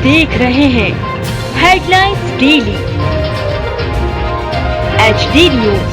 देख रहे हैं हेडलाइंस डेली HD न्यूज।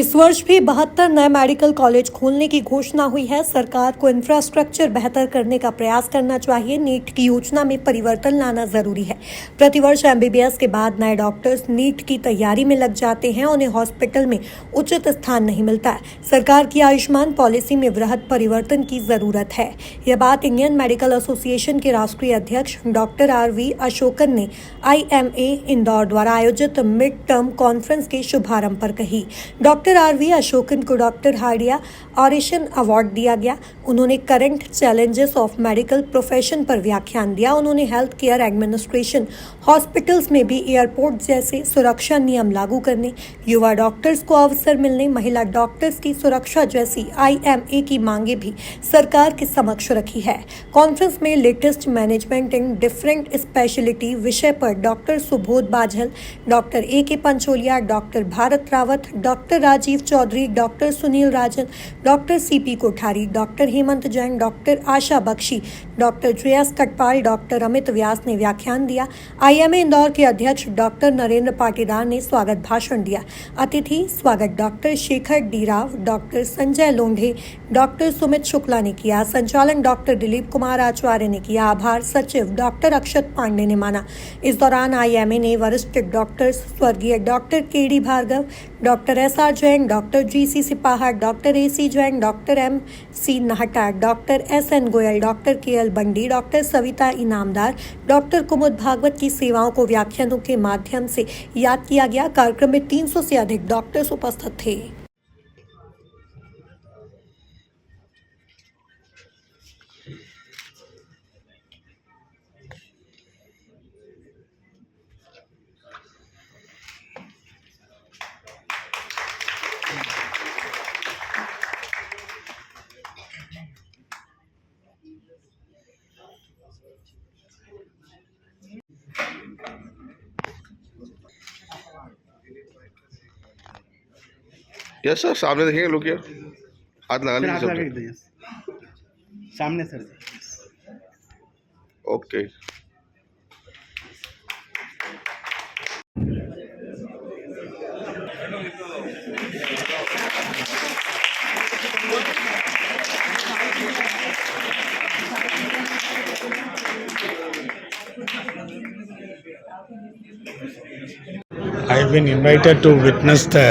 इस वर्ष भी 72 नए मेडिकल कॉलेज खोलने की घोषणा हुई है। सरकार को इंफ्रास्ट्रक्चर बेहतर करने का प्रयास करना चाहिए। नीट की योजना में परिवर्तन लाना जरूरी है। प्रतिवर्ष MBBS के बाद नए डॉक्टर्स नीट की तैयारी में लग जाते हैं, उन्हें हॉस्पिटल में उचित स्थान नहीं मिलता है। सरकार की आयुष्मान पॉलिसी में वृहद परिवर्तन की जरूरत है। यह बात इंडियन मेडिकल एसोसिएशन के राष्ट्रीय अध्यक्ष डॉक्टर RV अशोकन ने IMA इंदौर द्वारा आयोजित मिड टर्म कॉन्फ्रेंस के शुभारंभ पर कही। डॉक्टर RV अशोकन को डॉक्टर हार्डिया ऑरिशन अवार्ड दिया गया। उन्होंने current challenges of medical profession पर व्याख्यान दिया। उन्होंने हेल्थ केयर एडमिनिस्ट्रेशन, हॉस्पिटल्स में भी एयरपोर्ट जैसे सुरक्षा नियम लागू करने, युवा डॉक्टर्स को अवसर मिलने, महिला डॉक्टर्स की सुरक्षा जैसी IMA की मांगे भी सरकार के समक्ष रखी है। कॉन्फ्रेंस में latest management in different speciality विषय पर doctor Subodh Bajhal, doctor AK Pancholia, doctor Bharat Rawat, doctor Rajiv Chaudhary, doctor Sunil Rajan, doctor CP Kothari, doctor Hemant Jain, doctor Asha Bakshi, doctor Shreyas Katpal, doctor Amit Vyas ने व्याख्यान दिया। IMA इंदौर के अध्यक्ष डॉक्टर नरेंद्र पाटीदार ने स्वागत भाषण दिया। अतिथि स्वागत doctor Shekhar D Rao, doctor Sanjay Londhe, doctor Sumit Shukla ने किया। संचालन डॉक्टर दिलीप कुमार आचार्य ने किया। आभार सचिव डॉक्टर अक्षत पांडे ने माना। इस दौरान IMA ने वरिष्ठ डॉक्टर्स स्वर्गीय doctor KD Bhargava, doctor SR Jain, doctor GC Sipaha, doctor AC Jain, doctor MC Nahata, doctor SN Goyal, doctor KL Bandi, doctor Savita Inamdar, doctor Kumud Bhagwat की सेवाओं को व्याख्यानों के माध्यम से याद किया गया। कार्यक्रम में 300 से अधिक डॉक्टर्स उपस्थित थे। यस सर, सामने देखेंगे लोग यार, हाथ लगा हाथ लगा के लीजिए। दीजिए सामने sir ji. Okay, I've been invited to witness the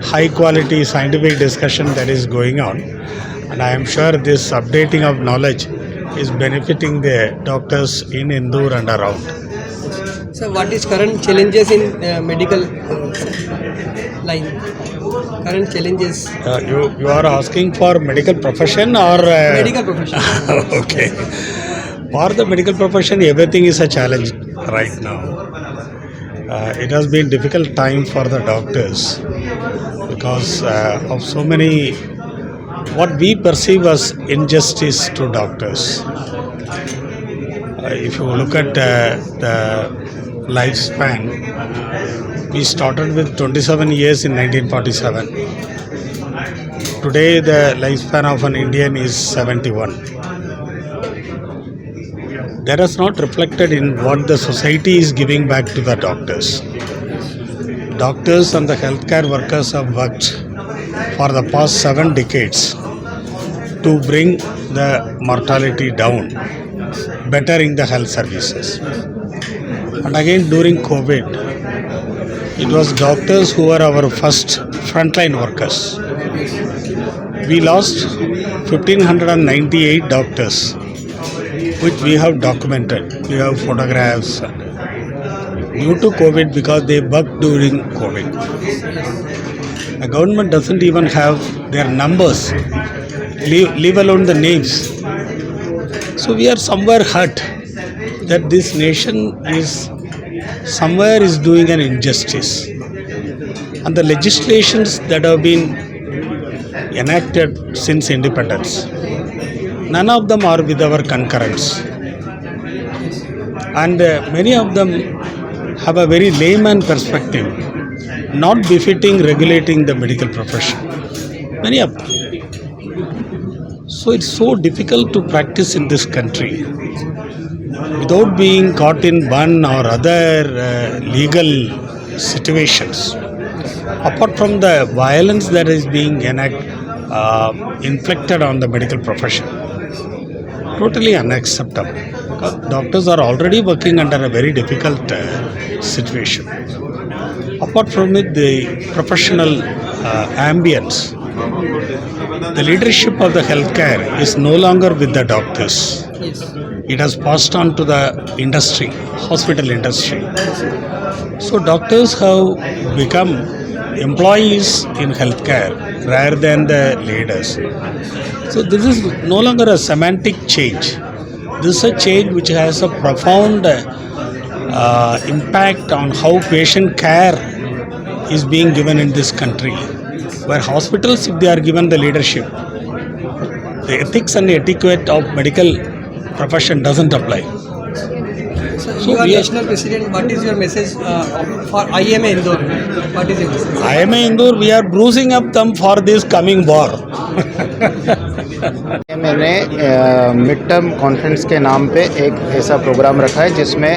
high quality scientific discussion that is going on, and I am sure this updating of knowledge is benefiting the doctors in Indore and around. So what is current challenges in medical line? Current challenges? You are asking for medical profession or Medical profession. okay. For the medical profession, everything is a challenge right now. It has been difficult time for the doctors because of so many what we perceive as injustice to doctors. If you look at the lifespan, we started with 27 years in 1947. Today the lifespan of an Indian is 71. That is not reflected in what the society is giving back to the doctors. Doctors and the healthcare workers have worked for the past 7 decades to bring the mortality down, bettering the health services. And again during COVID, it was doctors who were our first frontline workers. We lost 1,598 doctors, which we have documented. We have photographs due to COVID because they worked during COVID. The government doesn't even have their numbers, leave alone the names. So we are somewhere hurt that this nation is somewhere is doing an injustice. And the legislations that have been enacted since independence, none of them are with our concurrence, and many of them have a very layman perspective, not befitting regulating the medical profession. Many of them. So it's so difficult to practice in this country without being caught in one or other legal situations. Apart from the violence that is being inflicted on the medical profession, totally unacceptable. Because doctors are already working under a very difficult situation. Apart from it, the professional ambience, the leadership of the healthcare is no longer with the doctors. Yes. It has passed on to the industry, hospital industry. So doctors have become employees in healthcare rather than the leaders. So this is no longer a semantic change. This is a change which has a profound impact on how patient care is being given in this country. Where hospitals, if they are given the leadership, the ethics and etiquette of medical profession doesn't apply. So you are national president. What is your message for IMA Indore? What is your message? IMA Indore, we are bruising up them for this coming war. मैंने mid term conference के नाम पे एक ऐसा programme रखा है जिसमें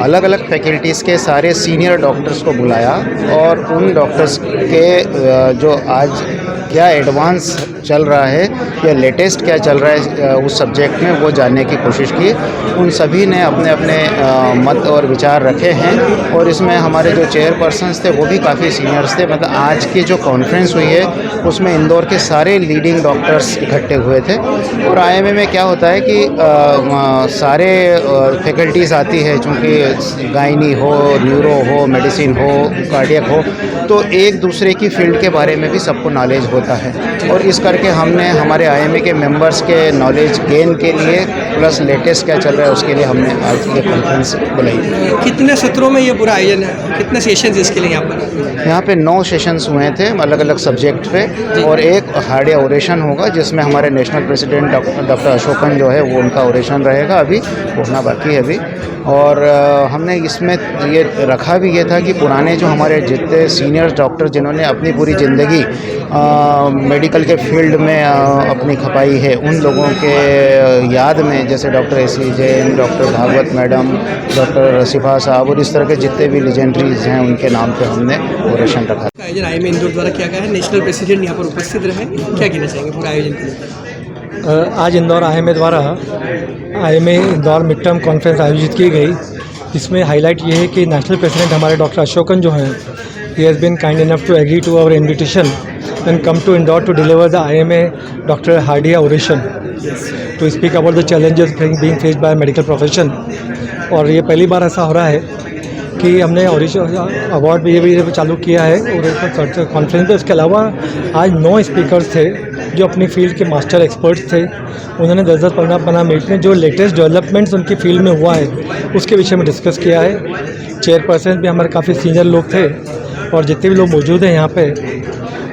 अलग अलग फैकल्टीज़ के सारे सीनियर डॉक्टर्स को बुलाया और उन डॉक्टर्स के जो आज क्या एडवांस चल रहा है या लेटेस्ट क्या चल रहा है उस सब्जेक्ट में वो जानने की कोशिश की। उन सभी ने अपने अपने मत और विचार रखे हैं और इसमें हमारे जो चेयरपर्सन्स थे वो भी काफ़ी सीनियर्स थे। मतलब आज की जो कॉन्फ्रेंस हुई है उसमें इंदौर के सारे लीडिंग डॉक्टर्स इकट्ठे हुए थे। और आईएमए में क्या होता है कि सारे फैकल्टीज़ आती है, चूँकि गायनी हो, न्यूरो हो, मेडिसिन हो, कार्डियक हो, तो एक दूसरे की फील्ड के बारे में भी सबको नॉलेज होता है। और इस करके हमने हमारे आईएमए के मेंबर्स के नॉलेज गेन के लिए प्लस लेटेस्ट क्या चल रहा है उसके लिए हमने आज ये कॉन्फ्रेंस बुलाई। कितने सत्रों में ये पूरा आयोजन है, कितने सेशंस इसके लिए यहाँ पर? यहाँ पे 9 सेशंस हुए थे अलग अलग सब्जेक्ट पे और एक हार्डिया ओरेशन होगा जिसमें हमारे नेशनल प्रेसिडेंट डॉक्टर अशोकन जो है वो उनका ओरेशन रहेगा, अभी होना बाकी है अभी। और हमने इसमें ये रखा भी ये था कि पुराने जो हमारे जितने सीनियर डॉक्टर जिन्होंने अपनी पूरी ज़िंदगी मेडिकल के फील्ड में अपनी खपाई है उन लोगों के याद में, जैसे doctor AC Jain, doctor Bhagwat madam, doctor Rasifa साहब और इस तरह के जितने भी लेजेंडरीज हैं उनके नाम पे हमने ओरेशन रखा। आयोजन आईएमए इंदौर द्वारा किया गया है, नेशनल प्रेसिडेंट यहाँ पर उपस्थित रहे, क्या कहना चाहेंगे पूरा आयोजन के लिए? आज इंदौर आईएमए द्वारा IMA Indore mid term conference आयोजित की गई। इसमें हाईलाइट ये है कि नेशनल प्रेसिडेंट हमारे डॉक्टर अशोकन जो हैं, he has been kind enough to agree to our invitation and come to Indore to deliver the IMA doctor Hardia oration to speak about the challenges being faced by medical profession. और ये पहली बार ऐसा हो रहा है कि हमने अवार्ड भी चालू किया है और कॉन्फ्रेंस पे। इसके अलावा आज 9 स्पीकर्स थे जो अपनी फील्ड के मास्टर एक्सपर्ट्स थे। उन्होंने 10-15 मिनट में जो लेटेस्ट डेवलपमेंट्स उनकी फील्ड में हुआ है उसके विषय में डिस्कस किया है। चेयरपर्सन भी हमारे काफ़ी सीनियर लोग थे और जितने भी लोग मौजूद हैं यहाँ पे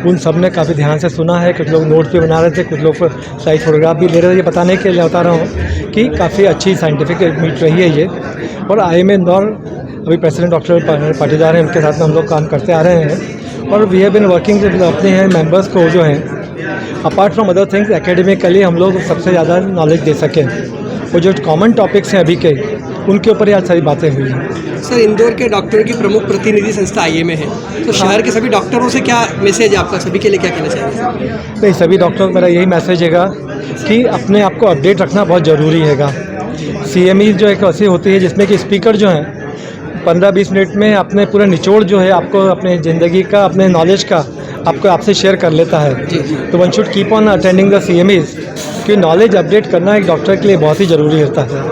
उन सब ने काफ़ी ध्यान से सुना है। कुछ लोग नोट्स भी बना रहे थे, कुछ लोग स्लाइड फोटोग्राफ भी ले रहे थे। ये बताने के लिए बता रहा हूँ कि काफ़ी अच्छी साइंटिफिक मीट रही है ये। और आईएमए इंदौर अभी प्रेसिडेंट डॉक्टर पाटीदार हैं, उनके साथ में हम लोग काम करते आ रहे हैं और वी हैव बीन वर्किंग अपने हैं मेंबर्स को जो हैं apart from other things academically हम लोग सबसे ज़्यादा नॉलेज दे सकें। और जो कॉमन टॉपिक्स हैं अभी के उनके ऊपर आज सारी बातें हुई हैं। सर, इंदौर के डॉक्टरों की प्रमुख प्रतिनिधि संस्था आईएमए है, तो शहर के सभी डॉक्टरों से क्या मैसेज है आपका, सभी के लिए क्या कहना चाहिए? नहीं, सभी डॉक्टरों को मेरा यही मैसेज हैगा कि अपने आप को अपडेट रखना बहुत ज़रूरी हैगा। CME जो एक ऐसी होती है जिसमें कि स्पीकर जो हैं 15-20 मिनट में अपने पूरा निचोड़ जो है आपको अपने ज़िंदगी का, अपने नॉलेज का आपको आपसे शेयर कर लेता है। तो one should keep on attending the CMEs कि नॉलेज अपडेट करना एक डॉक्टर के लिए बहुत ही ज़रूरी होता है।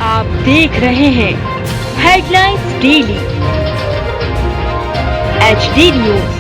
आप देख रहे हैं हेडलाइंस डेली HD न्यूज।